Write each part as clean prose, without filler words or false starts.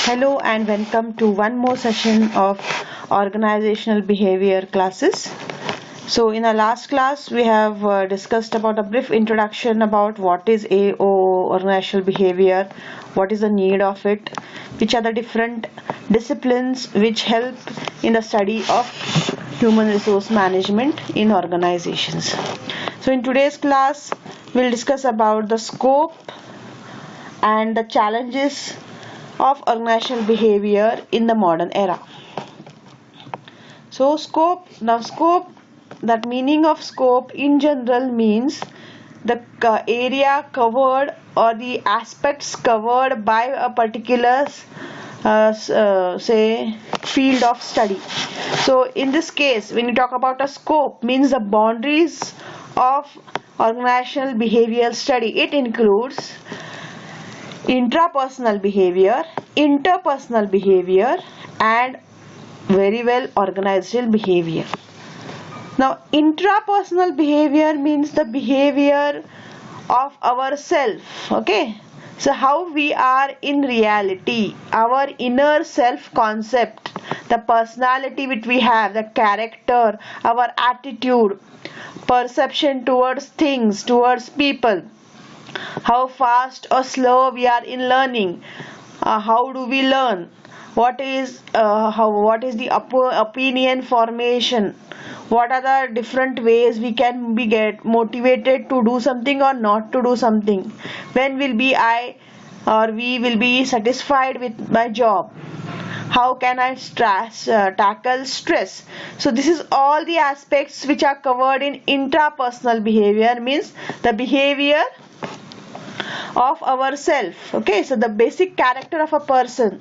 Hello and welcome to one more session of organizational behavior classes. So in our last class we have discussed about a brief introduction about what is AO, organizational behavior, what is the need of it, which are the different disciplines which help in the study of human resource management in organizations. So in today's class we'll discuss about the scope and the challenges of organizational behavior in the modern era. So scope, that meaning of scope in general means the area covered or the aspects covered by a particular say field of study. So in this case when you talk about a scope, means the boundaries of organizational behavioral study. It includes intrapersonal behavior, interpersonal behavior, and very well organizational behavior. Now intrapersonal behavior means the behavior of ourself. Okay, so how we are in reality, our inner self concept, the personality which we have, the character, our attitude, perception towards things, towards people, how fast or slow we are in learning, how do we learn, what is the opinion formation, what are the different ways we can be get motivated to do something or not to do something, when will be I or we will be satisfied with my job, how can I tackle stress. So this is all the aspects which are covered in intrapersonal behavior, means the behavior of ourself. Okay, so the basic character of a person,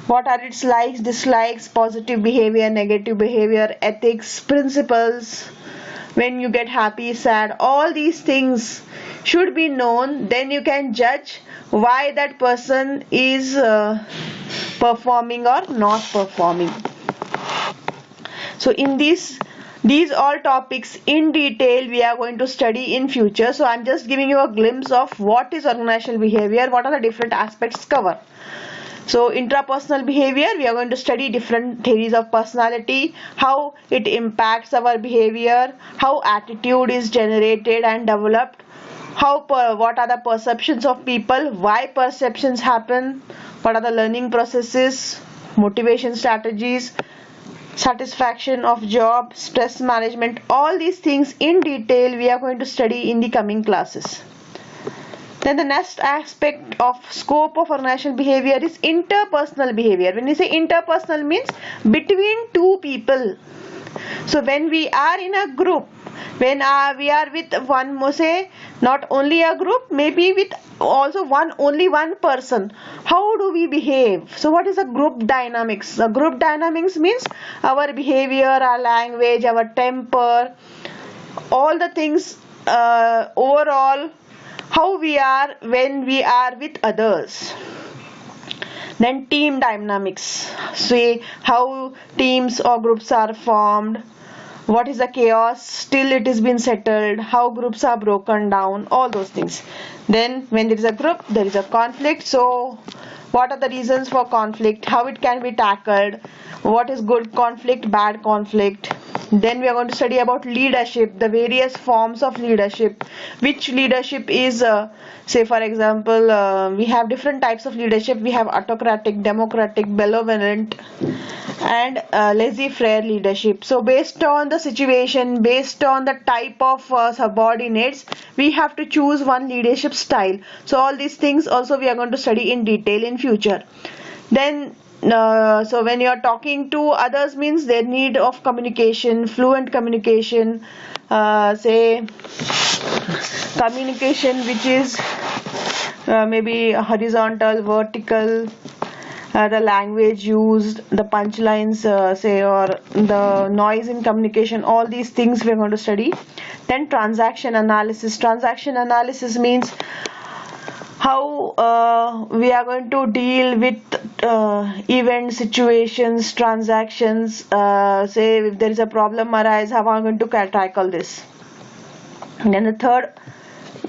what are its likes, dislikes, positive behavior, negative behavior, ethics, principles, when you get happy, sad, all these things should be known. Then you can judge why that person is performing or not performing. So in these all topics in detail we are going to study in future. So I'm just giving you a glimpse of what is organizational behavior, what are the different aspects covered. So intrapersonal behavior, we are going to study different theories of personality, how it impacts our behavior, how attitude is generated and developed, what are the perceptions of people, why perceptions happen, what are the learning processes, motivation strategies, satisfaction of job, stress management, all these things in detail we are going to study in the coming classes. Then the next aspect of scope of organizational behavior is interpersonal behavior. When we say interpersonal, means between two people. So when we are in a group, when we are with one, say not only a group, maybe with also only one person, how do we behave? So what is a group dynamics? The group dynamics means our behavior, our language, our temper, all the things overall, how we are when we are with others. Then team dynamics, say how teams or groups are formed, what is the chaos till it is been settled, how groups are broken down, all those things. Then when there is a group, there is a conflict. So what are the reasons for conflict, how it can be tackled, what is good conflict, bad conflict. Then we are going to study about leadership, the various forms of leadership, which leadership is say for example we have different types of leadership. We have autocratic, democratic, benevolent, and laissez-faire leadership. So based on the situation, based on the type of subordinates, we have to choose one leadership style. So all these things also we are going to study in detail in future. Then so when you are talking to others, means their need of communication, fluent communication, say communication which is maybe horizontal, vertical, the language used, the punchlines say, or the noise in communication, all these things we are going to study. Then transaction analysis means how we are going to deal with event, situations, transactions, say if there is a problem arise, how are we going to tackle this. And then the third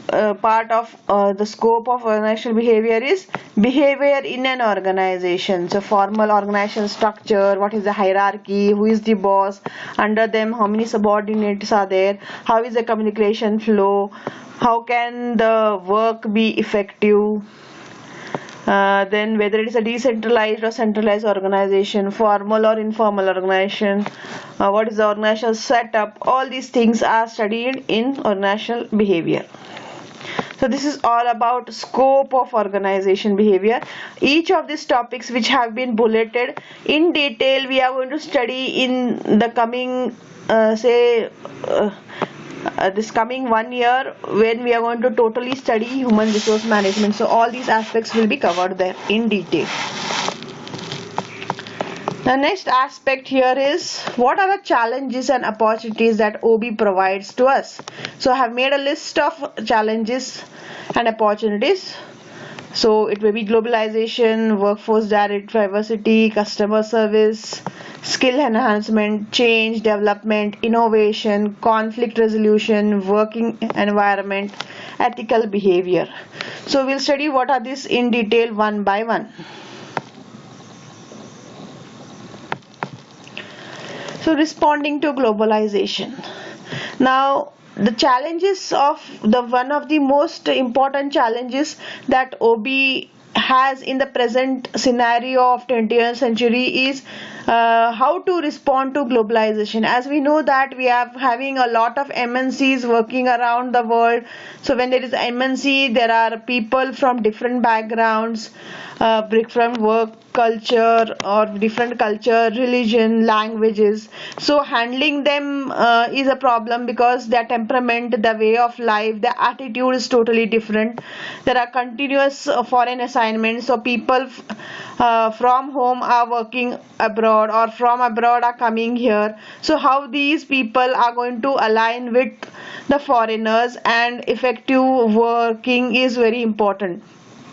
part of the scope of organizational behavior is behavior in an organization. So formal organizational structure, what is the hierarchy, who is the boss, under them how many subordinates are there, how is the communication flow, how can the work be effective, then whether it is a decentralized or centralized organization, formal or informal organization, what is the organizational setup, all these things are studied in organizational behavior. So this is all about scope of organization behavior. Each of these topics which have been bulleted in detail we are going to study in the coming this coming 1 year, when we are going to totally study human resource management. So all these aspects will be covered there in detail. The next aspect here is what are the challenges and opportunities that OB provides to us. So I have made a list of challenges and opportunities. So it may be globalization, workforce diversity, customer service, skill enhancement, change, development, innovation, conflict resolution, working environment, ethical behavior. So we'll study what are these in detail one by one. So responding to globalization. Now the challenges of one of the most important challenges that OB has in the present scenario of 20th century is how to respond to globalization. As we know that we are having a lot of MNCs working around the world. So when there is MNC, there are people from different backgrounds, different work culture or different culture, religion, languages. So handling them is a problem because their temperament, the way of life, the attitude is totally different. There are continuous foreign assignments, so people from home are working abroad or from abroad are coming here. So how these people are going to align with the foreigners and effective working is very important.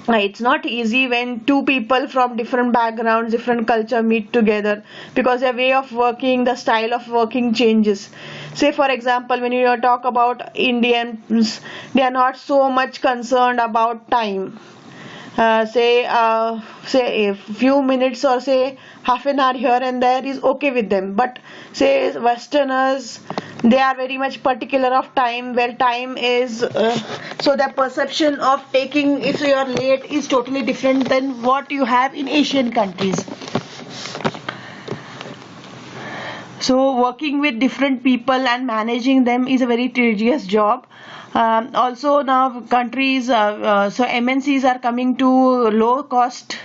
It's not easy when two people from different backgrounds, different culture meet together, because their way of working, the style of working changes. Say for example, when you talk about Indians, they are not so much concerned about time. Say a few minutes or say half an hour here and there is okay with them, but say Westerners, they are very much particular of time, where time is so their perception of taking if you are late is totally different than what you have in Asian countries. So working with different people and managing them is a very tedious job. Also now countries, so MNCs are coming to low cost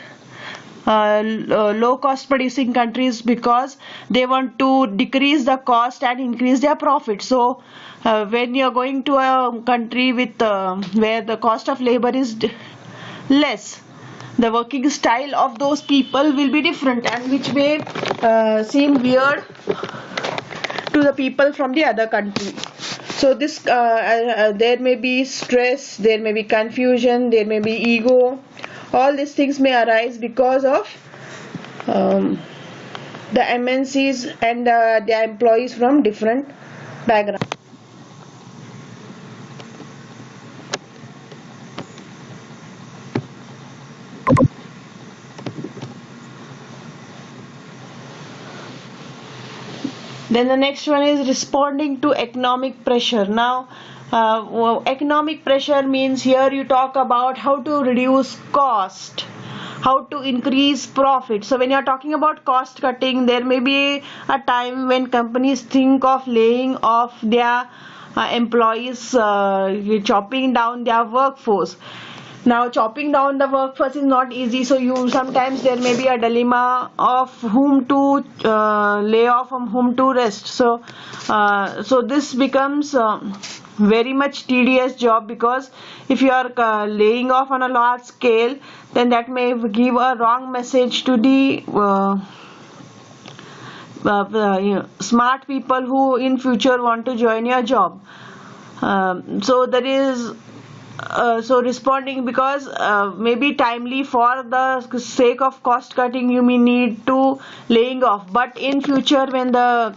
producing countries because they want to decrease the cost and increase their profit. So when you're going to a country with where the cost of labor is less, the working style of those people will be different, and which may seem weird to the people from the other country. So this there may be stress, there may be confusion, there may be ego. All these things may arise because of the MNCs and their employees from different backgrounds. Then the next one is responding to economic pressure. Now, economic pressure means here you talk about how to reduce cost, how to increase profit. So when you are talking about cost cutting, there may be a time when companies think of laying off their employees, chopping down their workforce. Now chopping down the workforce is not easy, so you sometimes there may be a dilemma of whom to lay off and whom to rest. So this becomes very much tedious job, because if you are laying off on a large scale, then that may give a wrong message to the smart people who in future want to join your job. So there is so responding, because maybe timely for the sake of cost cutting you may need to laying off, but in future when the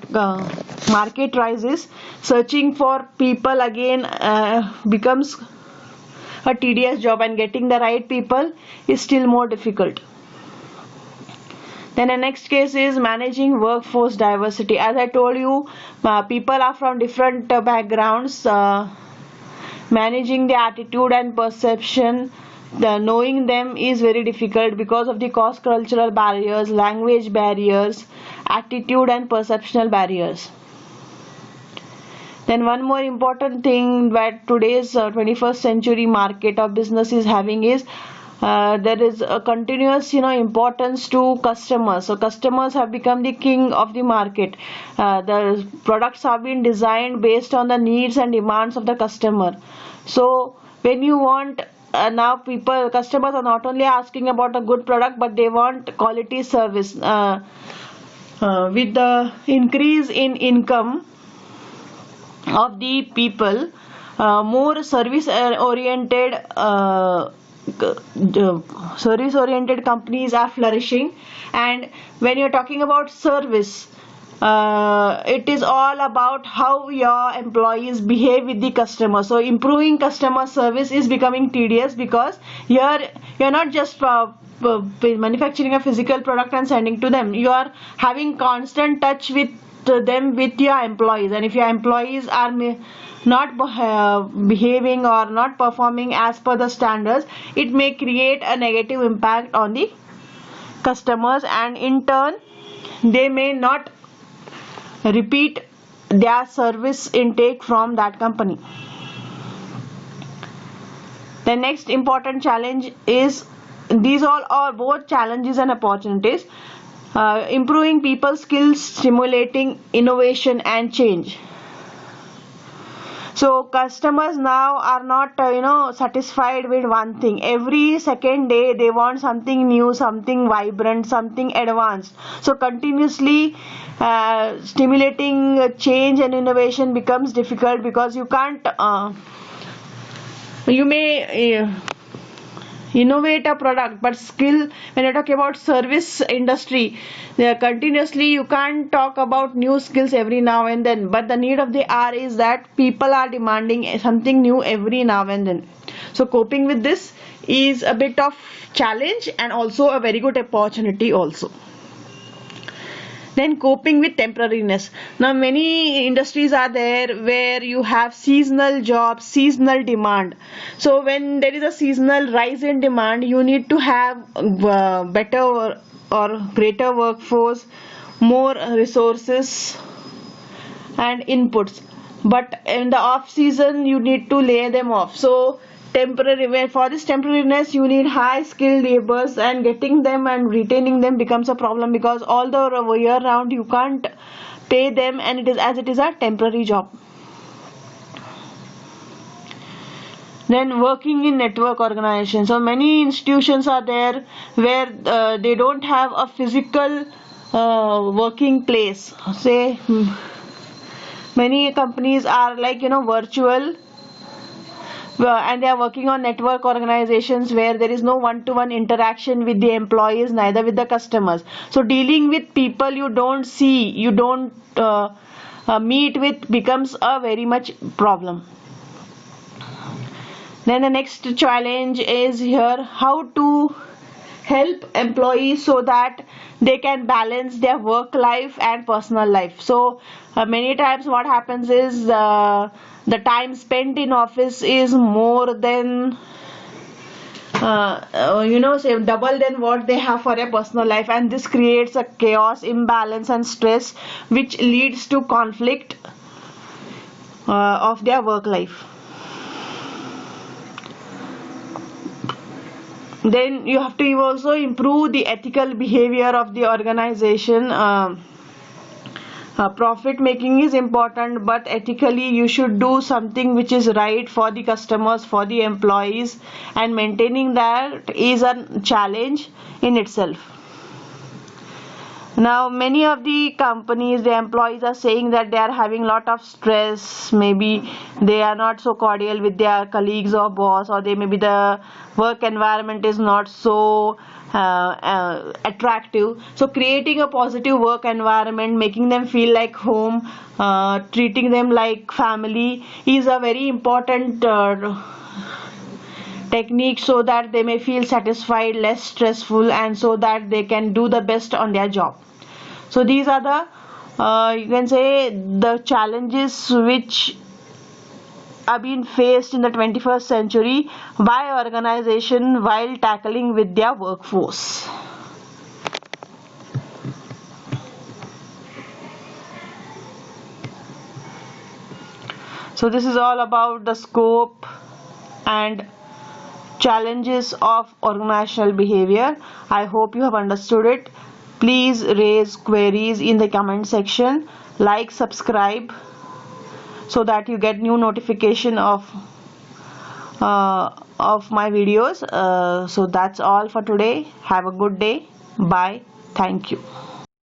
market rises, searching for people again becomes a tedious job, and getting the right people is still more difficult. Then the next case is managing workforce diversity. As I told you, people are from different backgrounds. Managing the attitude and perception, knowing them is very difficult because of the cross-cultural barriers, language barriers, attitude and perceptual barriers. Then one more important thing that today's 21st century market of business is having is there is a continuous importance to customers. So customers have become the king of the market. The products have been designed based on the needs and demands of the customer. So when you want now customers are not only asking about a good product, but they want quality service. With the increase in income of the people, more service oriented companies are flourishing. And when you're talking about service, it is all about how your employees behave with the customer. So improving customer service is becoming tedious, because here you're not just manufacturing a physical product and sending to them. You are having constant touch with them, with your employees, and if your employees are not behaving or not performing as per the standards, it may create a negative impact on the customers, and in turn they may not repeat their service intake from that company. The next important challenge is, these all are both challenges and opportunities. Improving people's skills, stimulating innovation and change. So customers now are not satisfied with one thing. Every second day they want something new, something vibrant, something advanced. So continuously stimulating change and innovation becomes difficult, because you can't you may innovate a product, but skill, when you talk about service industry, continuously you can't talk about new skills every now and then, but the need of the hour is that people are demanding something new every now and then. So coping with this is a bit of challenge and also a very good opportunity also. Then coping with temporariness. Now many industries are there where you have seasonal jobs, seasonal demand. So when there is a seasonal rise in demand, you need to have better or greater workforce, more resources and inputs. But in the off season you need to lay them off. So for this temporariness you need high skilled laborers, and getting them and retaining them becomes a problem, because all the year round you can't pay them, and it is a temporary job. Then working in network organization. So many institutions are there where they don't have a physical working place. Say many companies are like virtual, and they are working on network organizations where there is no one-to-one interaction with the employees, neither with the customers. So dealing with people you don't see, you don't meet with, becomes a very much problem. Then the next challenge is here, how to help employees so that they can balance their work life and personal life. So many times what happens is the time spent in office is more than say double than what they have for a personal life, and this creates a chaos, imbalance and stress, which leads to conflict of their work life. Then you have to also improve the ethical behavior of the organization. Profit making is important, but ethically you should do something which is right for the customers, for the employees, and maintaining that is a challenge in itself. Now many of the companies, the employees are saying that they are having a lot of stress, maybe they are not so cordial with their colleagues or boss, or they maybe the work environment is not so attractive. So creating a positive work environment, making them feel like home, treating them like family is a very important techniques so that they may feel satisfied, less stressful, and so that they can do the best on their job. So these are the you can say the challenges which are being faced in the 21st century by organization while tackling with their workforce. So this is all about the scope and challenges of organizational behavior. I hope you have understood it. Please raise queries in the comment section. Like, subscribe so that you get new notification of my videos. So that's all for today. Have a good day. Bye. Thank you.